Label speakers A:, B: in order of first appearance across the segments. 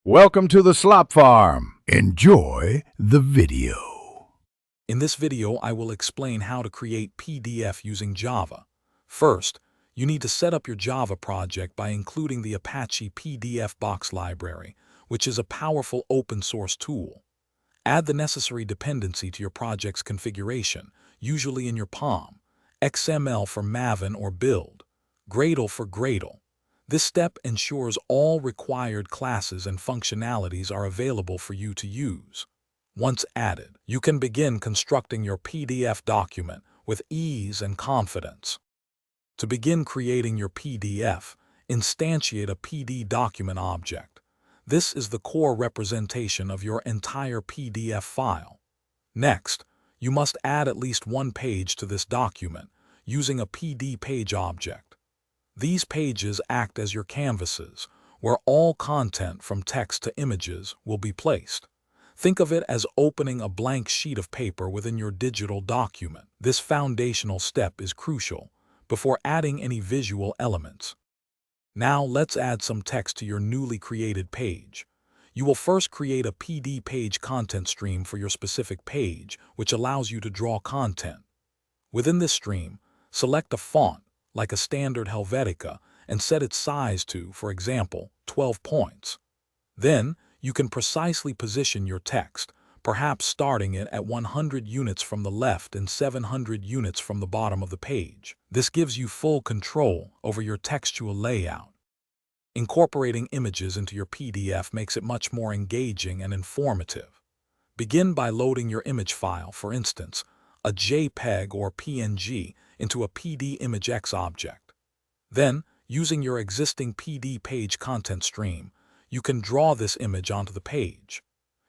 A: Welcome to the Slop Farm. Enjoy the video.
B: In this video, I will explain how to create PDF using Java. First, you need to set up your Java project by including the Apache PDFBox library, which is a powerful open-source tool. Add the necessary dependency to your project's configuration, usually in your POM, XML for Maven or build, Gradle for Gradle. This step ensures all required classes and functionalities are available for you to use. Once added, you can begin constructing your PDF document with ease and confidence. To begin creating your PDF, instantiate a PD document object. This is the core representation of your entire PDF file. Next, you must add at least one page to this document using a PD page object. These pages act as your canvases, where all content from text to images will be placed. Think of it as opening a blank sheet of paper within your digital document. This foundational step is crucial before adding any visual elements. Now let's add some text to your newly created page. You will first create a PD page content stream for your specific page, which allows you to draw content. Within this stream, select a font, like a standard Helvetica, and set its size to, for example, 12 points. Then, you can precisely position your text, perhaps starting it at 100 units from the left and 700 units from the bottom of the page. This gives you full control over your textual layout. Incorporating images into your PDF makes it much more engaging and informative. Begin by loading your image file, for instance, a JPEG or PNG, into a PDImageX object. Then, using your existing PD page content stream, you can draw this image onto the page.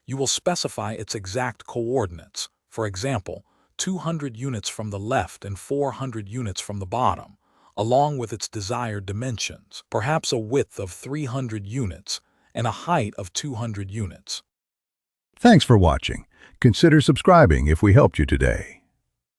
B: You will specify its exact coordinates, for example, 200 units from the left and 400 units from the bottom, along with its desired dimensions, perhaps a width of 300 units and a height of 200 units.
A: Thanks for watching. Consider subscribing if we helped you today.